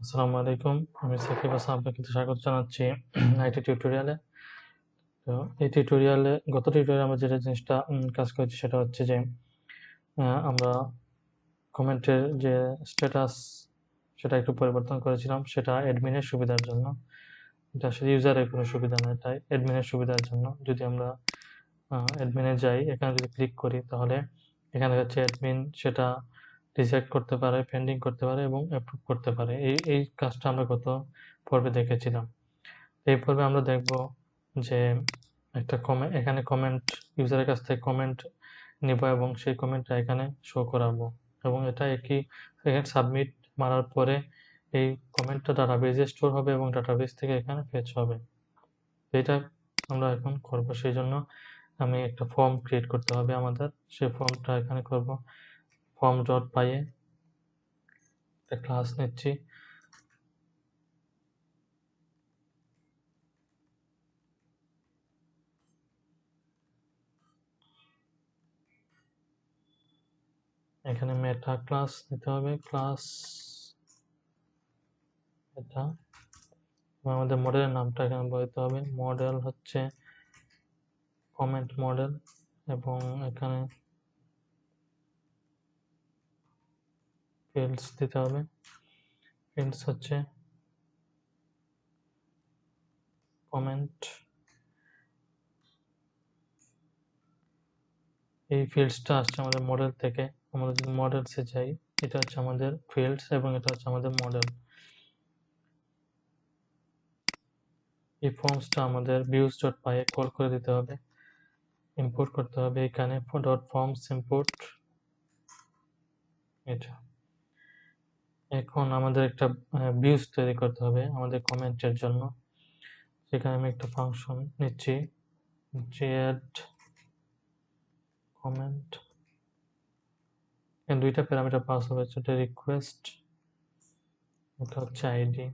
আসসালামু আলাইকুম। আমি সাকিব হাসান, আপনাকে স্বাগত জানাচ্ছি আইটি টিউটোরিয়ালে। তো এই টিউটোরিয়ালে গত টিউটোরিয়ালে আমরা যেটা জিনিসটা কাজ করেছি সেটা হচ্ছে যে আমরা কমেন্টের যে স্ট্যাটাস সেটা একটু পরিবর্তন করেছিলাম, সেটা অ্যাডমিনের সুবিধার জন্য। এটা আসলে ইউজারের কোনো সুবিধা নয়, এটা অ্যাডমিনের সুবিধার জন্য। যদি আমরা অ্যাডমিনে যাই, এখানে যদি ক্লিক করি তাহলে এখানে হচ্ছে অ্যাডমিন সেটা রিজেক্ট করতে পারে, পেন্ডিং করতে পারে এবং অ্যাপ্রুভ করতে পারে। এই কাজটা আমরা গত পর্বে দেখেছিলাম। এই পর্বে আমরা দেখব যে একটা এখানে কমেন্ট, ইউজারের কাছ থেকে কমেন্ট নিব এবং সেই কমেন্টটা এখানে শো করাবো এবং এটা এখানে সাবমিট মারার পরে এই কমেন্টটা ডাটাবেজে স্টোর হবে এবং ডাটাবেজ থেকে এখানে ফেচ হবে। এটা আমরা এখন করব। সেই জন্য আমি একটা ফর্ম ক্রিয়েট করতে হবে আমাদের। সেই ফর্মটা এখানে করব। ফর্ম ডট পাইয়ে একটা ক্লাস নিচ্ছি। এখানে মেটা ক্লাস নিতে হবে, ক্লাস এটা। আমাদের মডেলের নামটা এখানে বলতে হবে। মডেল হচ্ছে কমেন্ট মডেল এবং এখানে ফিল্ডস দিতে হবে। ফিল্ডস হচ্ছে কমেন্ট। এই ফিল্ডসটা আসছে আমাদের মডেল থেকে। আমরা যদি মডেলসে যাই, এটা হচ্ছে আমাদের ফিল্ডস এবং এটা হচ্ছে আমাদের মডেল। এই ফর্মসটা আমাদের ভিউজ ডট পাই এ কল করে দিতে হবে, ইম্পোর্ট করতে হবে এখানে ডট ফর্মস ইম্পোর্ট। এটা এখন আমাদের একটা ভিউজ তৈরি করতে হবে আমাদের কমেন্টের জন্য। সেখানে আমি একটা ফাংশন নিচ্ছি, add কমেন্ট। দুইটা প্যারামিটার পাস হবে, সেটা রিকোয়েস্ট, এটা হচ্ছে আইডি।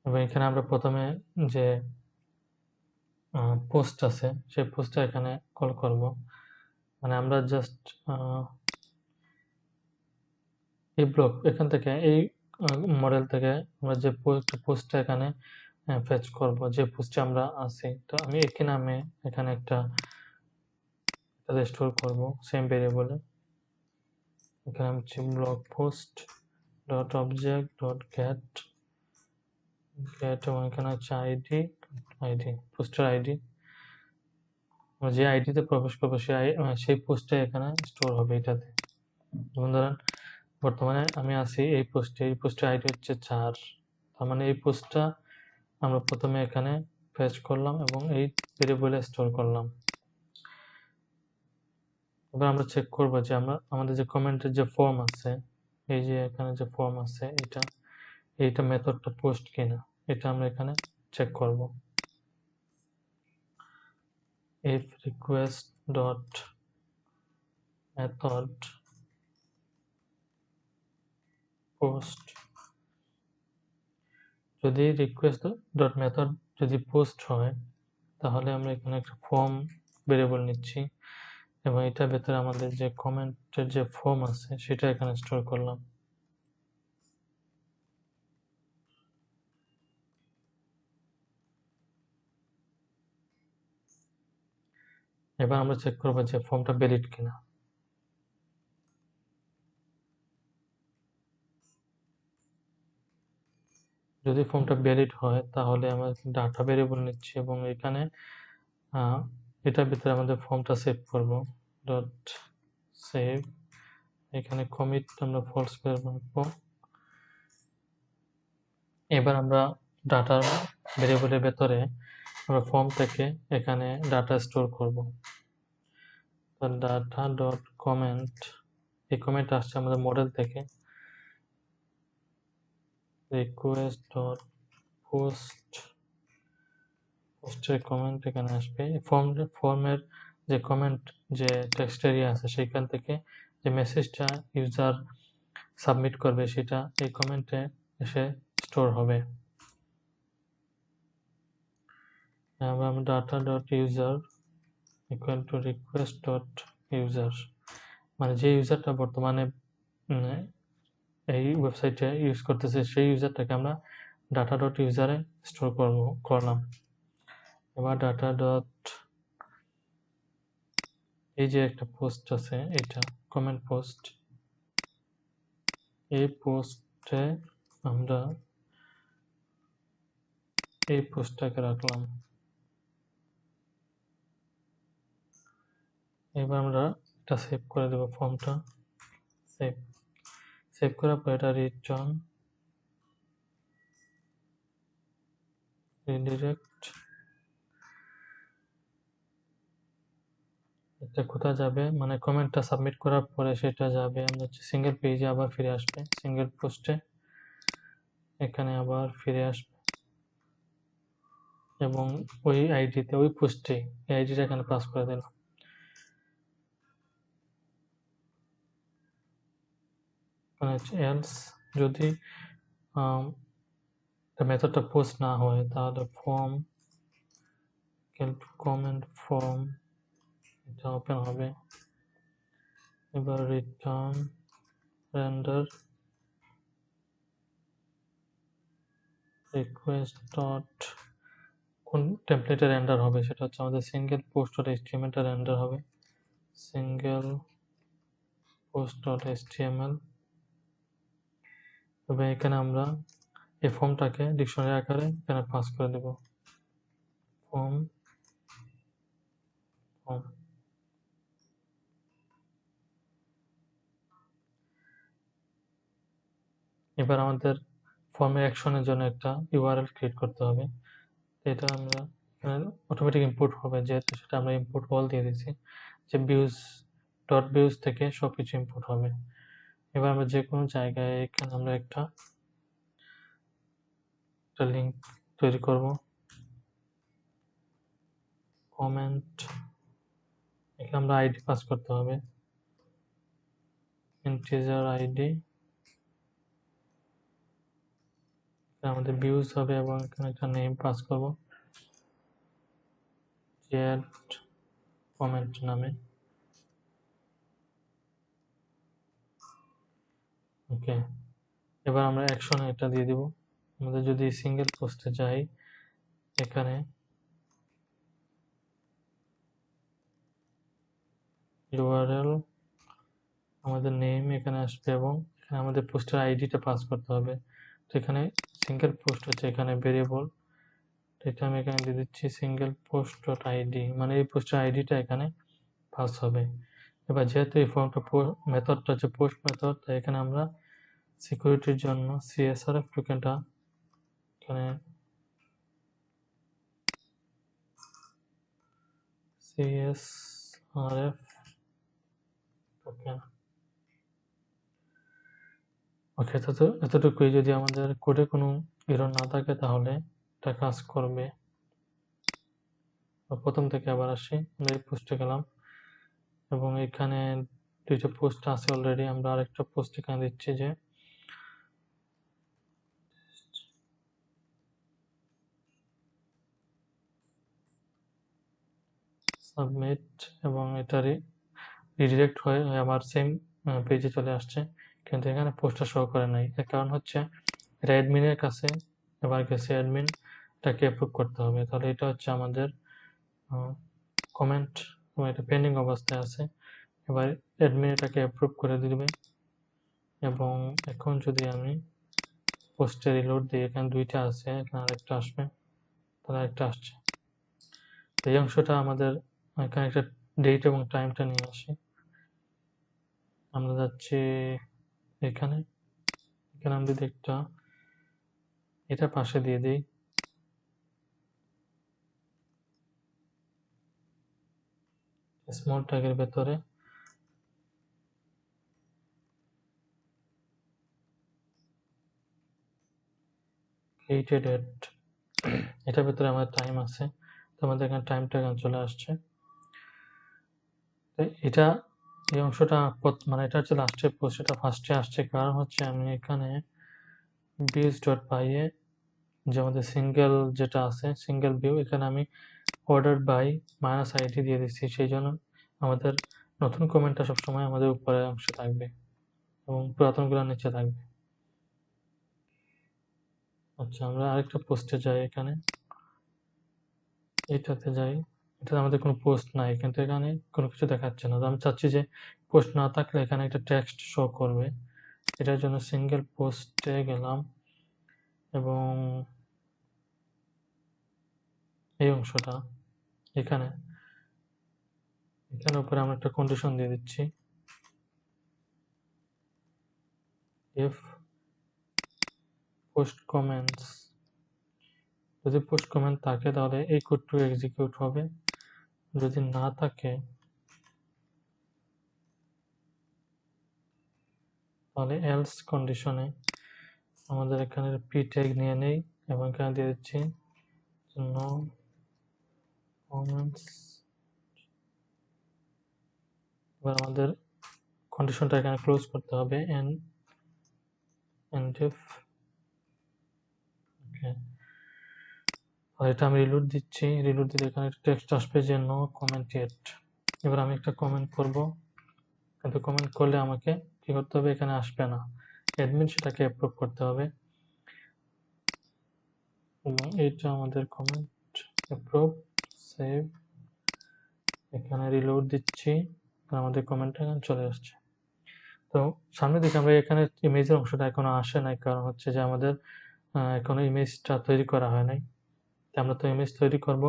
এবং এখানে আমরা প্রথমে যে পোস্ট আছে সেই পোস্টটা এখানে কল করব। মানে আমরা জাস্ট এই ব্লক এখান থেকে এই মডেল থেকে আমরা যে পোস্টটা এখানে ফেচ করব, যে পোস্টে আমরা আছি। তো আমি একই নামে এখানে একটা স্টোর করব সেম ভেরিয়েবলে। এখানে হচ্ছে block post dot object dot gate এবং এখানে হচ্ছে আইডি পোস্টের আইডি। যে আইডিতে প্রবেশ করবো সেই পোস্টে এখানে স্টোর হবে এটাতে। যেমন ধরেন বর্তমানে আমি আছি এই পোস্টের আইডি হচ্ছে 4। তার মানে এই পোস্টটা আমরা প্রথমে এখানে ফেচ করলাম এবং এই ভেরিয়েবলে স্টোর করলাম। এবার আমরা চেক করবো যে আমাদের যে কমেন্টের যে ফর্ম আছে, এই যে এখানে যে ফর্ম আছে, এইটা মেথডটা পোস্ট কিনা, এটা আমরা এখানে চেক করব। if request dot method post, যদি রিকোয়েস্ট ডট মেথড যদি পোস্ট হয় তাহলে আমরা এখানে একটা ফর্ম ভেরিয়েবল নিচ্ছি এবং এটার ভেতরে আমাদের যে কমেন্টের যে ফর্ম আছে সেটা এখানে স্টোর করলাম। এবার আমরা চেক করবো যে ফর্মটা ভ্যালিড কিনা। যদি ফর্মটা ভ্যালিড হয় তাহলে আমরা ডাটা ভেরিয়েবল নিচ্ছি এবং এখানে এটার ভিতরে আমাদের ফর্মটা সেভ করব। ডট সেভ, এখানে কমিট আমরা ফলস করে রাখবো। এবার আমরা ডাটার ভেরিয়েবলের ভেতরে আমরা ফর্ম থেকে এখানে ডাটা স্টোর করব। ডাটা ডট কমেন্ট, এই কমেন্ট আসছে আমাদের মডেল থেকে। রিকোয়েস্ট ডট পোস্টের কমেন্ট এখানে আসবে। ফর্মের যে কমেন্ট যে টেক্সট এরিয়া আছে সেখান থেকে যে মেসেজটা ইউজার সাবমিট করবে সেটা এই কমেন্টে এসে স্টোর হবে। আমরা data dot user equal to request dot user, মানে যে ইউজারটা বর্তমানে এই ওয়েবসাইটে ইউজ করতেছে সেই ইউজারটাকে আমরা ডাটা ডট ইউজারে স্টোর করলাম। এবার ডাটা ডট এই যে একটা পোস্ট আছে, এটা কমেন্ট পোস্ট, এই পোস্টে আমরা এই পোস্টটাকে রাখলাম। এবার আমরা এটা সেভ করে দেব, ফর্মটা সেভ করার পর এটা রিটার্ন রিডিরেক্ট, এটা কোথায় যাবে মানে কমেন্টটা সাবমিট করার পরে সেটা যাবে আমরা সিঙ্গেল পেজে, আবার ফিরে আসবে সিঙ্গেল পোস্টে, এখানে আবার ফিরে আসবে এবং ওই আইডিতে ওই পোস্টে এই আইডিটা এখানে পাস করে দিলাম। এলস যদি মেথডটা পোস্ট না হয় তাহলে ফর্ম কমেন্ট ফর্ম এটা ওপেন হবে। এবার রিটার্ন রেন্ডার রিকোয়েস্ট ডট কোন টেমপ্লেটে রেন্ডার হবে সেটা হচ্ছে আমাদের সিঙ্গেল পোস্ট ডট এইচটিএমএল টা রেন্ডার হবে, সিঙ্গেল পোস্ট ডট এইচটিএমএল। তবে এখানে আমরা এই ফর্মটাকে ডিকশনারি আকারে এখানে পাস করে দেব, ফর্ম ফর্ম। এবার আমাদের ফর্মের অ্যাকশনের জন্য একটা ইউআরএল ক্রিয়েট করতে হবে। এটা আমরা অটোমেটিক ইম্পোর্ট হবে, যেহেতু সেটা আমরা ইম্পোর্ট অল দিয়ে দিয়েছি যে ভিউজ ডট ভিউজ থেকে সবকিছু ইম্পোর্ট হবে। এবার আমরা যে কোনো জায়গায় এখানে আমরা একটা লিঙ্ক তৈরি করব, কমেন্ট, এখানে আমরা আইডি পাস করতে হবে, ইন্টিজার আইডি, আমাদের ভিউজ হবে এবং এখানে একটা নেম পাস করব জেড কমেন্ট নামে। ওকে, এবার আমরা অ্যাকশনে এটা দিয়ে দিব। আমাদের যদি সিঙ্গেল পোস্টে যাই, এখানে ইউআরএল আমাদের নেম এখানে আসবে এবং এখানে আমাদের পোস্টের আইডিটা পাস করতে হবে। তো এখানে সিঙ্গেল পোস্ট হচ্ছে এখানে ভেরিয়েবল, এটা আমি এখানে দিয়ে দিচ্ছি সিঙ্গেল পোস্ট ডট আইডি, মানে এই পোস্টের আইডিটা এখানে পাস হবে। এবার যেহেতু এই ফর্মটা মেথডটা হচ্ছে পোস্ট মেথড, তাই এখানে আমরা সিকিউরিটির জন্য সিএসআরএফ টোকেনটা এখানে সিএসআরএফ টোকেন। ওকে, এতটুকুই। যদি আমাদের কোডে কোনো এরর না থাকে তাহলে এটা কাজ করবে। প্রথম থেকে আবার আসি, আমরা এই পোস্টে গেলাম এবং এখানে দুইটা পোস্ট আছে অলরেডি, আমরা আরেকটা পোস্ট এখানে দিচ্ছি যে সাবমিট, এবং এটা রিডিরেক্ট হয়ে আমার সেম পেজে চলে আসছে, কিন্তু এখানে পোস্টটা শো করে নাই। এর কারণ হচ্ছে এটা অ্যাডমিনের কাছে এবার গেছে, অ্যাডমিন এটাকে অ্যাপ্রুভ করতে হবে। তাহলে এটা হচ্ছে আমাদের কমেন্ট এবং এটা পেন্ডিং অবস্থায় আছে। এবার অ্যাডমিন এটাকে অ্যাপ্রুভ করে দিবে এবং এখন যদি আমি পোস্টে রিলোড দিই, এখানে দুইটা আছে, এখানে আরেকটা আসবে, তাহলে আরেকটা আসছে। এই অংশটা আমাদের এখানে একটা ডেট এবং টাইমটা নিয়ে আসি। আমরা যাচ্ছি এখানে, এখানে আমি যদি একটা এটা পাশে দিয়ে দিই, স্মল ট্যাগের ভেতরে ক্রিয়েটেড এট, এটার ভেতরে আমাদের টাইম আছে, তো আমাদের এখানে টাইমটা এখানে চলে আসছে। এটা এই অংশটা মানে এটা হচ্ছে লাস্টের পোস্ট, এটা ফার্স্টে আসছে, কারণ হচ্ছে আমি এখানে ভিউজ ডট পাইয়ে যে আমাদের সিঙ্গেল যেটা আছে সিঙ্গেল ভিউ, এখানে আমি অর্ডার বাই মাইনাস আইডি দিয়ে দিচ্ছি, সেই জন্য আমাদের নতুন কমেন্টটা সবসময় আমাদের উপরের অংশে থাকবে এবং পুরাতনগুলো নিচে থাকবে। আচ্ছা, আমরা আরেকটা পোস্টে যাই। এখানে এইটাতে যাই। এটাতে আমাদের কোনো পোস্ট নাই, কিন্তু এখানে কোনো কিছু দেখাচ্ছে না। তো আমি চাচ্ছি যে পোস্ট না থাকলে এখানে একটা টেক্সট শো করবে। এটার জন্য সিঙ্গেল পোস্টে গেলাম এবং এই অংশটা এখানে উপরে আমরা একটা কন্ডিশন দিয়ে দিচ্ছি, ইফ পোস্ট কমেন্টস, যদি পোস্ট কমেন্ট থাকে তাহলে এই কোডটুকু এক্সিকিউট হবে, যদি না থাকে তাহলে এলস কন্ডিশনে আমাদের এখানে পি ট্যাগ নিয়ে নেই এবং এখানে দিয়ে দিচ্ছি নো কমেন্টস। এবার আমাদের কন্ডিশনটা এখানে ক্লোজ করতে হবে, এন্ড ইফ, ওকে। আর এটা আমি রিলোড দিচ্ছি, রিলোড দিলে এখানে টেক্সট আসবে যে নো কমেন্ট ইয়েট। এবার আমি একটা কমেন্ট করব, কিন্তু কমেন্ট করলে আমাকে কি করতে হবে, এখানে আসবে না, অ্যাডমিন সেটাকে অ্যাপ্রুভ করতে হবে। এবং এইটা আমাদের কমেন্ট অ্যাপ্রুভ, সেভ, এখানে রিলোড দিচ্ছি, আমাদের কমেন্ট এখানে চলে আসছে। তো সামনের দিকে আমরা এখানে ইমেজের অংশটা এখনো আসে নাই, কারণ হচ্ছে যে আমাদের এখনো ইমেজটা তৈরি করা হয় নাই। আমরা তো ইমেজ তৈরি করব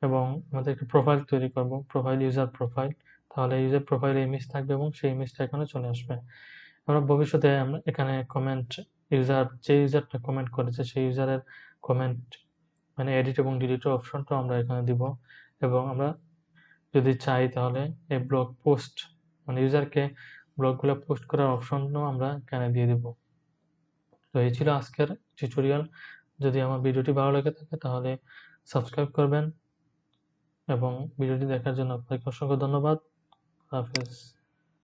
এবং আমাদের একটা প্রোফাইল তৈরি করব, প্রোফাইল, ইউজার প্রোফাইল। তাহলে ইউজার প্রোফাইলে ইমেজ থাকবে এবং সেই ইমেজটা এখানে চলে আসবে। আমরা ভবিষ্যতে আমরা এখানে কমেন্ট, যে ইউজারটা কমেন্ট করেছে সেই ইউজারের কমেন্ট মানে এডিট এবং ডিলিট অপশনটাও আমরা এখানে দিব। এবং আমরা যদি চাই তাহলে এই ব্লগ পোস্ট মানে ইউজারকে ব্লগগুলো পোস্ট করার অপশনও আমরা এখানে দিয়ে দিব। তো এই ছিল আজকের টিউটোরিয়াল। যদি আমার ভিডিওটি ভালো লেগে থাকে তাহলে সাবস্ক্রাইব করবেন এবং ভিডিওটি দেখার জন্য আপনাকে অসংখ্য ধন্যবাদ। হাফেজ।